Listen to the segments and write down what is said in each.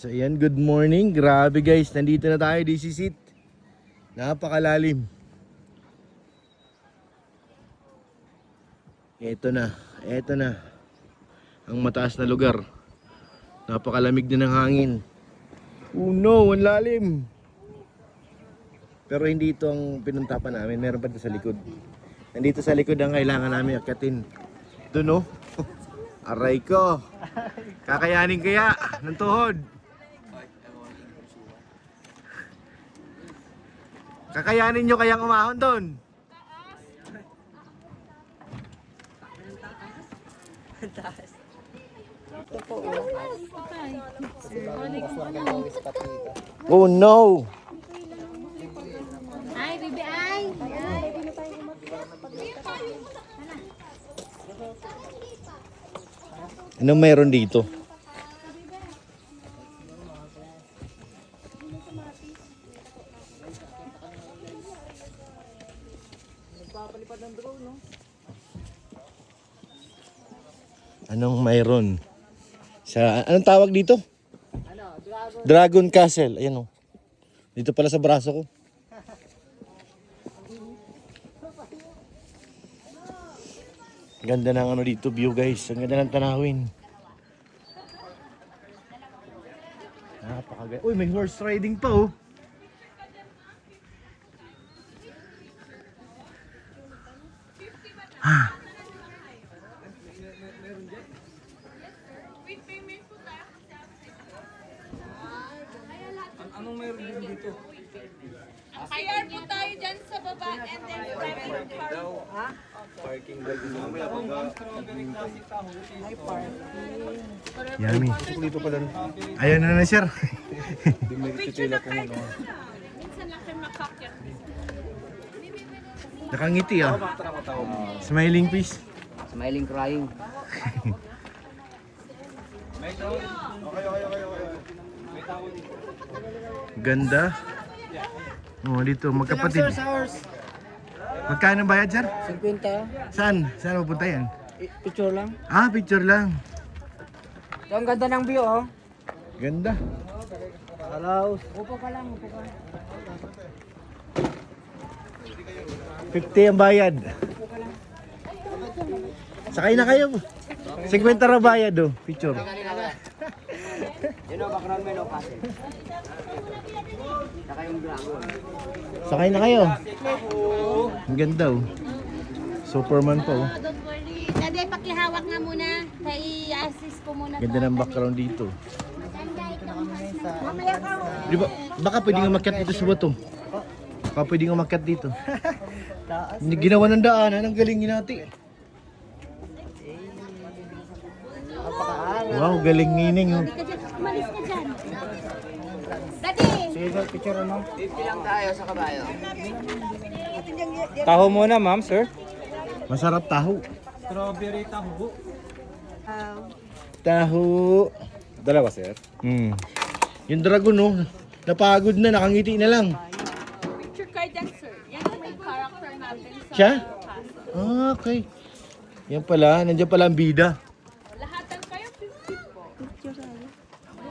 So ayan, good morning. Grabe guys, nandito na tayo, this is it. Napakalalim. Ito na. Ang mataas na lugar. Napakalamig na ng hangin. Oh no, ang lalim. Pero hindi ito ang pinuntapan namin, meron pa dito sa likod. Nandito sa likod ang kailangan namin akyatin. Doon oh. Aray ko. Kakayanin kaya ng tuhod. Kakayanin nyo kayang umahon doon. Oh no. Ay, bibi ay. Anong mayroon dito? Anong mayroon? Anong tawag dito? Dragon Castle. Ayan o. Dito pala sa braso ko. Ganda ng ano dito view guys. Ang ganda ng tanawin. Napakaganda. Uy, may horse riding pa oh. Anong mayroon din dito? CR po tayo dyan sa baba and then private car po. Parking daw din mamaya pag strawberry classic taho. Ay, Yummy. dito pala. Ayan na sir. Hindi may titila ko muna. Minsan lang kayo makakit. Nakangiti ah. Smiling face. Smiling, crying. Ganda. Oh, dito magkapatid. Magkano bayad sir? 50. Saan? Saan pupunta yan? Picture lang. Ah, picture lang. So, ang ganda ng view, oh. Ganda. Hello. Upo ka lang, upo ka. 50 ang bayad. Sakay na kayo. 50 ra bayad oh, picture. Yun o, background mo, no, kasi. Saka yung dragon. Sakay na kayo. Ang ganda oh. Superman pa oh. Don't worry. Dade, pakihawak nga muna. I-assist ko muna. Ganda ng background dito. Mamaya ka. Di ba, baka pwedeng umakyat dito sa bato. Baka pwedeng umakyat dito. Ginawa ng daanan, ang galing ginati. Wow, galing nining oh. Hindi ka dyan. Umalis ka dyan. Dade. Sige, picture ano? 50 lang tayo sa kabayo. Taho muna, ma'am, sir. Masarap taho. Strawberry taho. Taho. Dalawa, sir. Yung dragon oh, napagod na, nakangiti na lang. Picture card yan, sir. Yan ang may character natin sa Siya? castle. Ah, okay. Yan pala, nandiyan pala ang bida. Lahatan kayo, 50 po.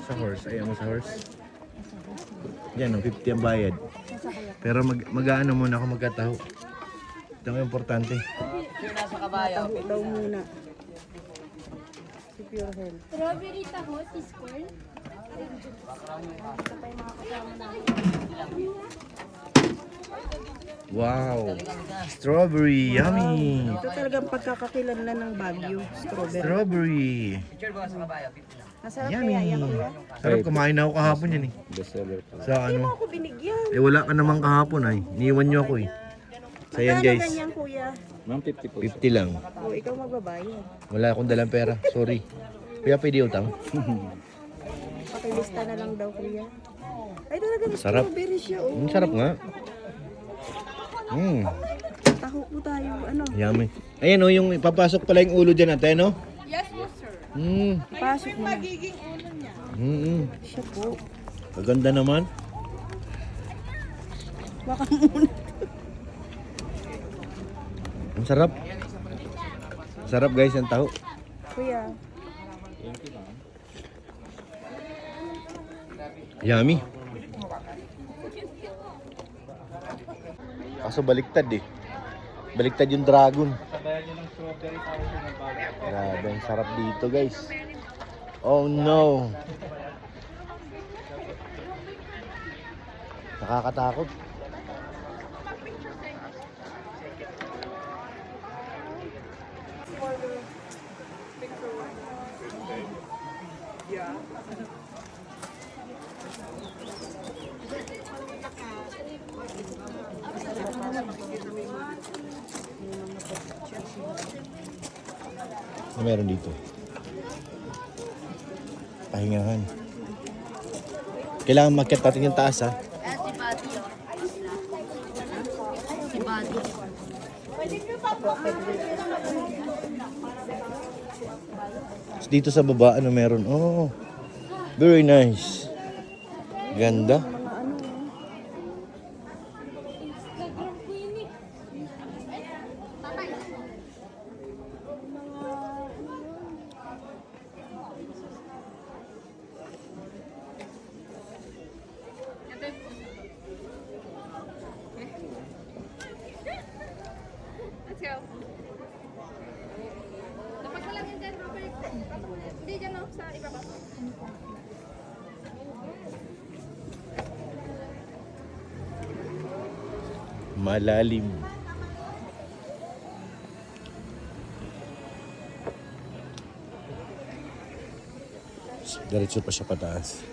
Sa horse, ayan mo sa horse. Yan, 50 ang bayad. Pero mag-ano muna ako magkataho. Ito ang importante. Yung nasa kabayo. Daw muna. Strawberry taho, teaspoon. Wow! Strawberry, yummy! Ito talagang pagkakakilanlan ng Baguio, strawberry. Strawberry! Picture ba sa kabayo? 50 lang. Masarap Yummy! kaya yan, kuya. Sarap, kumain na ako kahapon yan eh. Bestseller pa. Sa ano? Ako binigyan. Eh wala ka naman kahapon ay. Iniwan nyo ako eh. So yan Magkano guys, ganyan, kuya? Ma'am, 50 po. 50 lang. O, ikaw magbabayad. Wala akong dalang pera, sorry. Kuya, pwede utang? Pakilista na lang daw, kuya. Ay, talagang Sarap. strawberry siya, oh. Ang sarap nga. Taho po tayo, ano. Yummy. Ayan oh, yung ipapasok pala yung ulo dyan natin, no? Yes po, sir. Pasok mo na. Magiging ulo niya. Siya po. Kaganda naman. Baka muna. Ang sarap. Sarap guys ang taho. Kuya. Yummy. Kaso baliktad eh. Baliktad yung dragon. Sabayan nyo ng strawberry tapos yung bago. Grabe, ang sarap dito guys. Oh no. Nakakatakot. Ano meron dito? Pahingahan. Kailangan makiat natin yung taas ha. Si Buddy, oh. Si Buddy. Dito sa baba, ano meron? Oh, very nice. Ganda. Let's go. Dapat ka lang yun dyan, Robert. Hindi dyan, no? Sa iba pa. Malalim. Diretso pa siya pataas.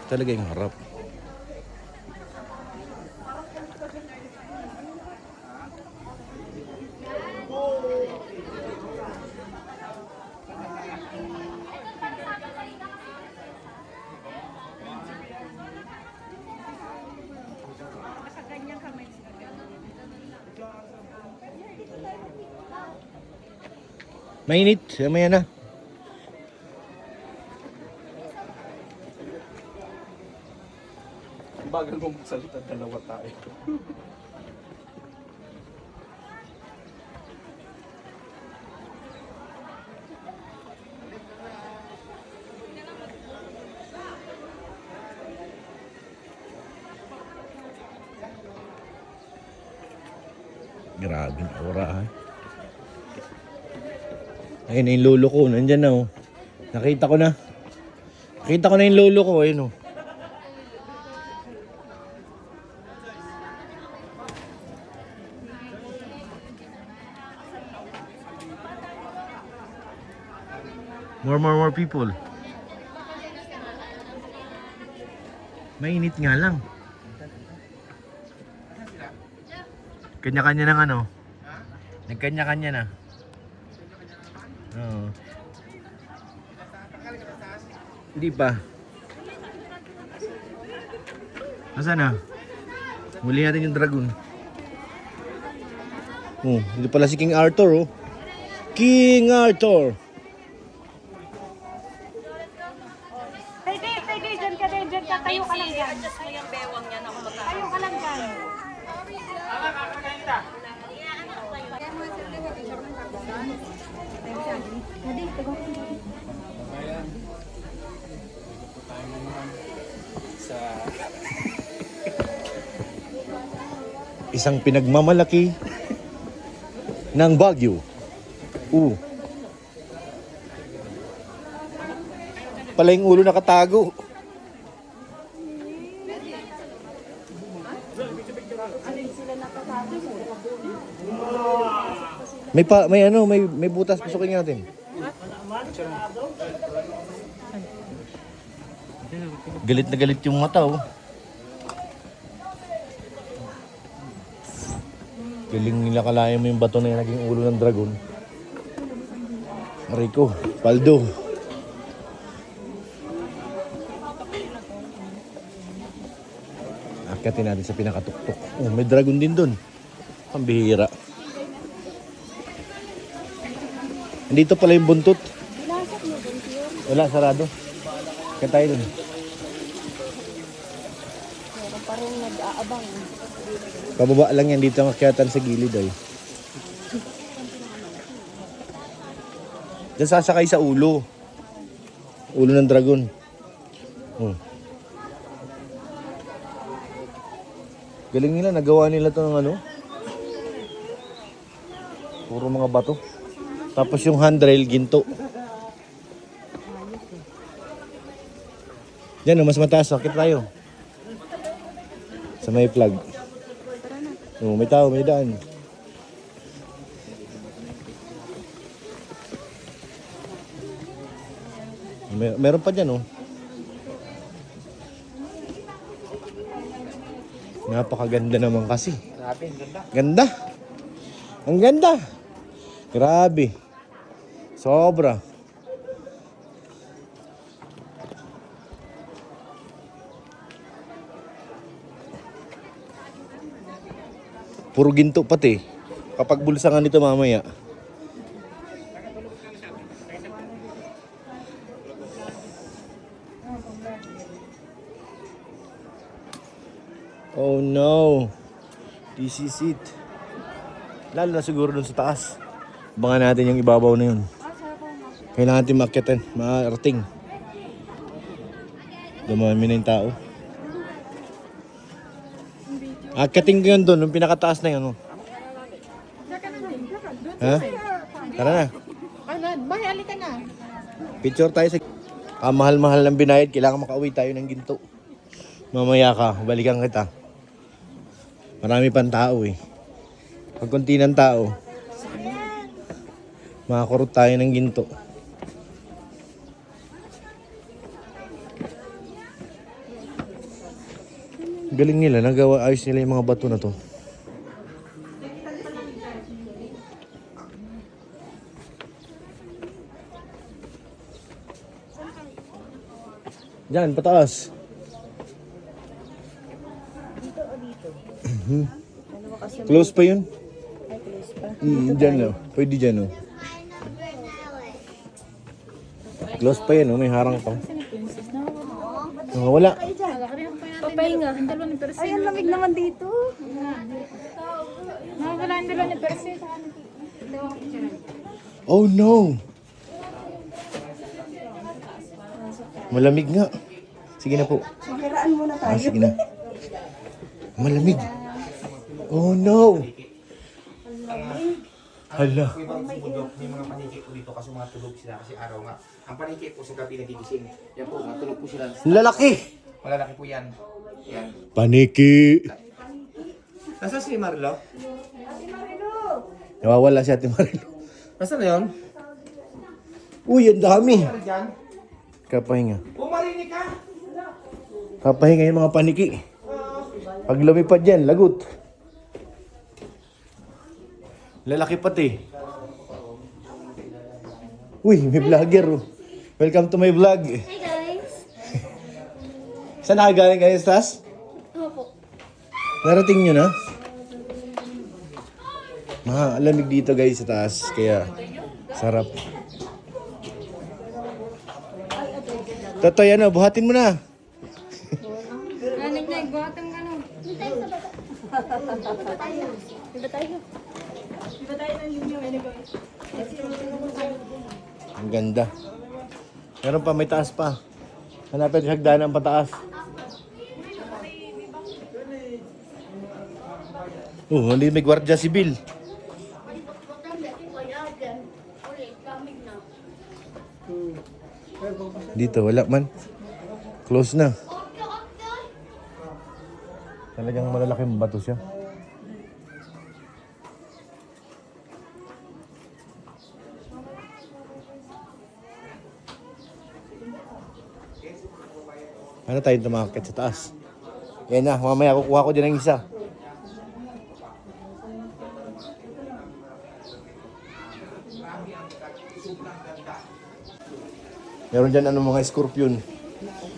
Talaga yung harap. Mainit. Mamaya na. Bagal mong salita, dalawa tayo. Grabe ang aura ha. Ayun na yung lolo ko. Nandyan na oh. Nakita ko na. Nakita ko na yung lolo ko. Ayun oh. More people. Mainit nga lang. Kanya-kanya ng ano. Nagkanya-kanya na. Oo. Hindi pa. Nasaan na? Huli natin yung dragon. Oh, dito pala si King Arthur oh. King Arthur! Pwede, dyan ka din, dyan ka. Tayo ka lang dyan. Adjust mo yung bewang niya na ako magkakaroon. Tayo ka lang dyan. Isang pinagmamalaki ng Baguio. Pala yung ulo nakatago. May butas, pasukin natin. Galit na galit yung mata oh. Galing nila kalayan mo yung bato na yung naging ulo ng dragon. Rico, Paldo. Akyatin natin sa pinakatuktok. Oh, may dragon din dun. Pambihira. Nandito pala yung buntot. Wala, sarado. Kaya tayo dun. Parang nag-aabang. Pababa lang yan dito ang akyatan sa gilid ay. Diyan sasakay sa ulo. Ulo ng dragon. Oh. Galing nila, nagawa nila to ng ano. Puro mga bato. Tapos yung handrail, ginto. Diyan, mas mataas. Sakit tayo. Sa may plug. Oh, may tao, may daan. Meron pa dyan, oh. Napakaganda naman kasi. Grabe, ang ganda. Ganda. Ang ganda. Grabe. Sobra. Puro ginto pati. Kapag bulsangan nito mamaya. Oh no. This is it. Lalo na siguro dun sa taas. Abangan natin yung ibabaw na yun. Kailangan natin maakyatin, maarating. Dumami na yung tao. Akyatin ko yun dun, yung pinakataas na yun. Oh. Ha? Tara na. Kanan, bahay, alika na. Picture tayo sa... mahal-mahal ng binayad, kailangan makauwi tayo ng ginto. Mamaya ka, balikan kita. Marami pang tao eh. Pag konti ng tao, makakurot tayo ng ginto. Galing nila, nagawa, ayos nila yung mga bato na to. Diyan, pataas. Close pa yun? Diyan na. Pwede dyan, oh. Close pa yun, oh. May harang pa. Wala. Papahinga. Ay, ang lamig naman dito. Wala ang dalawa ni Perse. Oh no! Malamig nga. Sige na po. Magiraan muna tayo. Sige na. Malamig. Oh no! Hala. May mga paniki po dito kasi mga tulog sila kasi araw nga. Ang paniki po sa gabi nagigising. Yan po, matulog po sila. Lalaki! Malalaki po yan. Yan. Paniki! Nasaan si Marlo? Nawawala si Ate Marilo. Nasaan na yun? Uy, ang dami! Ano dyan? Kapahinga. Marinig ka! Kapahinga yung mga paniki. Pag lumipad yan, lagot. Lalaki pati. Uy, may vlogger. Oh. Welcome to my vlog. Hi guys! Saan nakagaling kayo, Stas? Opo. Narating nyo na? Malamig dito guys sa taas. Kaya sarap. Totoy, ano, buhatin mo na. Nag-nag, buhatan ka no. Ang ganda. Meron pa, may taas pa. Hanapin yung hagdanan pataas. Hindi may gwardiya sibil. Dito, wala man. Close na. Talagang malalaking bato siya. Ano tayong tumakit sa taas? Yan na, mamaya kukuha ko din ng isa. Meron dyan ano, mga scorpion.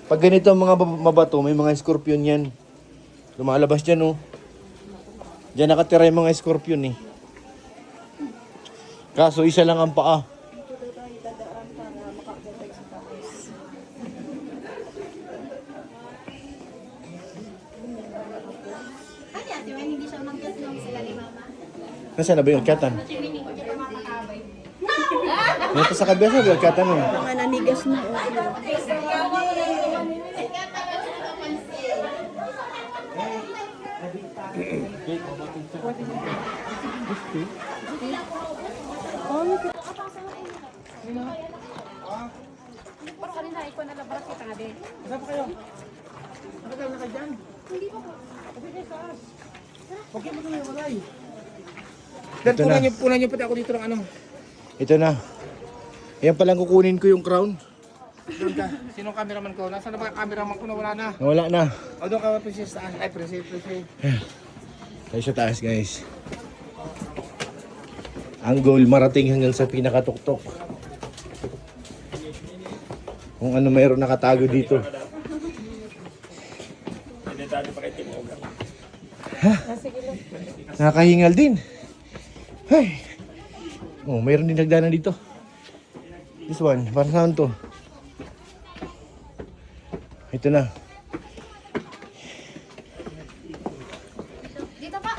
Pag ganito ang mga mabato, may mga scorpion yan. Lumalabas dyan, oh. Dyan nakatira yung mga scorpion, eh. Kaso isa lang ang paa. Nasaan na ba yung akyatan? Ito sa kabesa, yung akyatan, oh. Mga nanigas na. Pero kanina, ikaw nalabas kita nga din. Saan pa kayo? Nakagawa na kayo dyan? Hindi pa po. Huwag kayo magkawalay. Dad, punan niyo pati ako dito ng ano. Ito na. Ayan palang kukunin ko yung crown. Doon ka. Sinong cameraman ko? Nasaan na ba yung cameraman ko na wala na? Nawala na. O doon ka, princess saan? Ay, princess. Tayo sa taas guys. Ang goal marating hanggang sa pinakatuktok. Kung ano mayroon nakatago dito. Ha? Nakakahingal din. Ay. Oh, mayroon din nagdaanan dito. This one, para saan to? Ito na. Dito pa.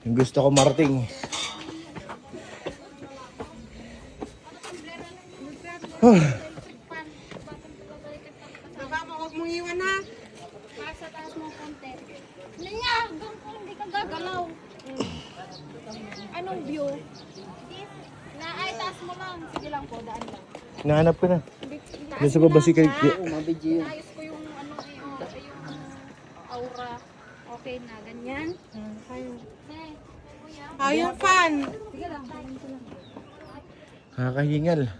Yung gusto ko marating. Baba mo, huwag mong iwan ha. Sa taas mo konti. Niya, hanggang kung hindi ka gagalaw. Anong view? Ay, taas mo lang. Sige lang po, daan lang. Hinahanap ko na. Doon sa baba si kay... Ayos ko yung ano yung aura. Okay na, ganyan. Kuya. Ayun, fan. Sige lang, ganyan ko lang. Nakakahingal.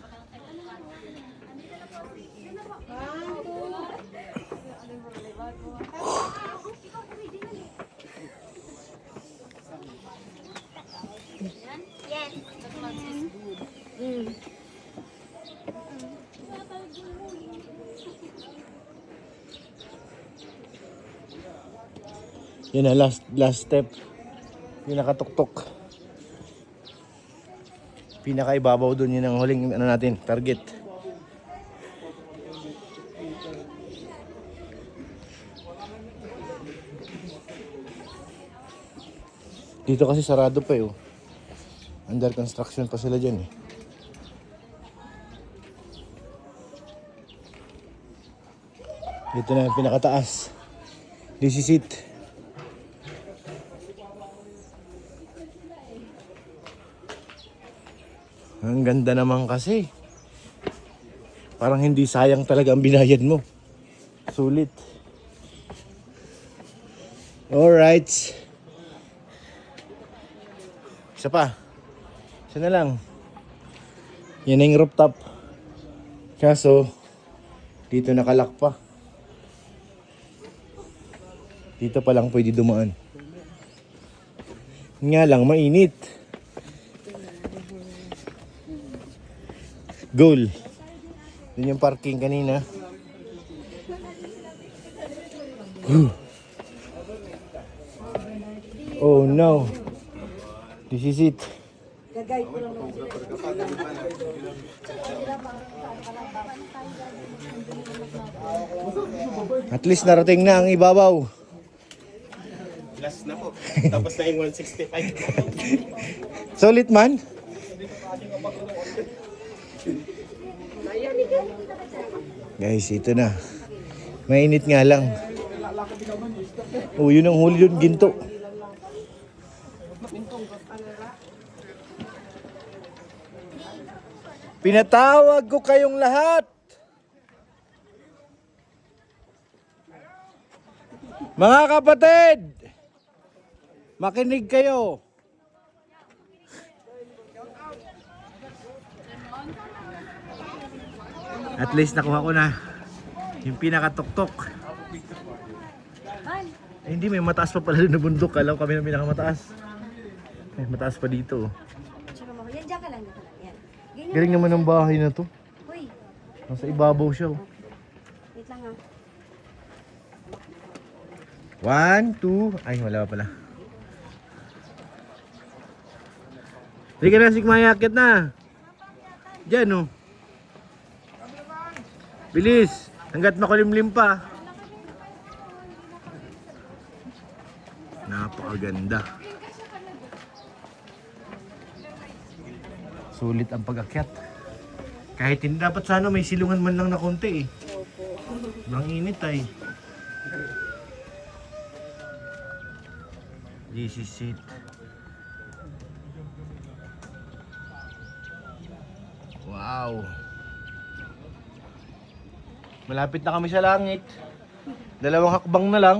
Yes. That one is good. Yun na, last step. Yung nakatuktok. Pinakaibabaw doon yun ang huling ano natin, target. Dito kasi sarado pa eh. Oh. Under construction pa sila dyan eh. Dito na yung pinakataas. This is it. Ang ganda naman kasi. Parang hindi sayang talaga ang binayad mo. Sulit. Alright. Isa pa. Isa na lang. Yan na yung rooftop. Kaso, dito nakalak pa. Dito pa lang pwede dumaan. Nga lang, mainit. Goal. Yun yung parking kanina. Oh no. This is it. At least narating na ang ibabaw. Last na po. Tapos na yung 165. Solid man. Guys, ito na. Mainit nga lang. Oh, yun ang huli yun, ginto. Pinatawag ko kayong lahat. Mga kapatid, makinig kayo. At least nakuha ko na yung pinakatuktok. Eh, hindi, may mataas pa pala doon na bundok. Alam kami na pinakamataas. May mataas pa dito. Yan, dyan ka lang. Yan. Galing naman ng bahay na to. Uy, Nasa ibabaw siya. Oh. wait lang ha. 1, 2. Ay, wala pa pala. Hindi ka na, Sigmaya. Akit na. Diyan, oh. Bilis. Hanggat makulimlim pa. Napakaganda. Sulit ang pag-akyat. Kahit hindi dapat sana may silungan man lang na konti eh. Ang init ay. GC seat. Wow. Malapit na kami sa langit. 2 hakbang na lang.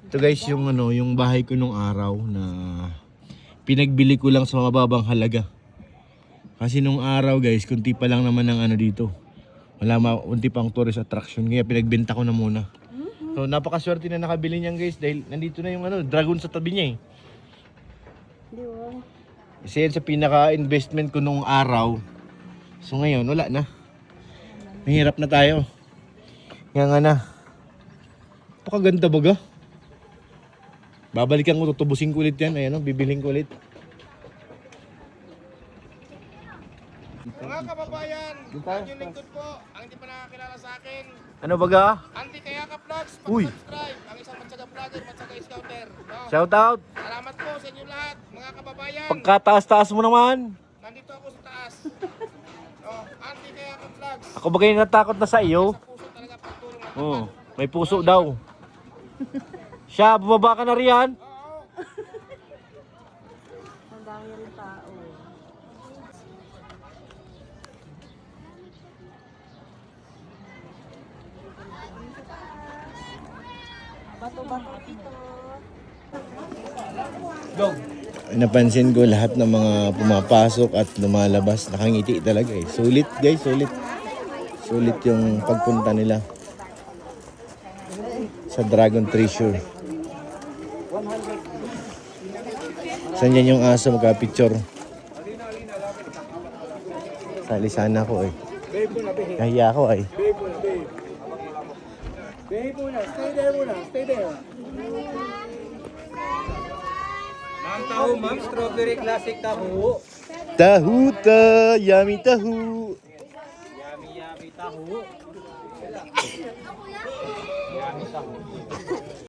Ito guys yung ano, yung bahay ko nung araw na pinagbili ko lang sa mababang halaga. Kasi nung araw guys, kunti pa lang naman ng ano dito. Kunti pang tourist attraction, kaya pinagbenta ko na muna. So napakaswerte na nakabili niyan guys dahil nandito na yung ano, dragon sa tabi niya eh. Kasi yan sa pinaka-investment ko nung araw. So ngayon, wala na. Mahirap na tayo. Nga na. Napakaganda baga. Babalikan ko, tutubusin ko ulit yan. Ayan o, bibiling ko ulit. Mga kababayan, ang yung lingkod po, ang hindi pa nakakilala sa akin, Ano baga? Andy Kayaka Vlogs, Uy. pag-subscribe, ang isang matsaga vlogger, matsaga scouter. No? Shout out! Salamat po sa inyo lahat, mga kababayan. Pagkataas-taas mo naman. Nandito ako sa taas. Oh, Andy Kayaka Vlogs. Ako bagay natakot na sa iyo. Sa puso talaga pagtulong at Oo, may puso daw. Siya, bumaba ka na riyan. Ang dami ng tao. Bato-bato dito. Napansin ko lahat ng mga pumapasok at lumalabas. Nakangiti talaga eh. Sulit guys, sulit. Sulit yung pagpunta nila sa Dragon Treasure. Saan yan yung aso magka-picture? Sali sana ako eh. Nahiya ako eh. Behave muna, stay there muna, stay there. Ma'am tahu, ma'am, strawberry classic tahu. Tahu ta, yummy tahu. Yummy yummy tahu.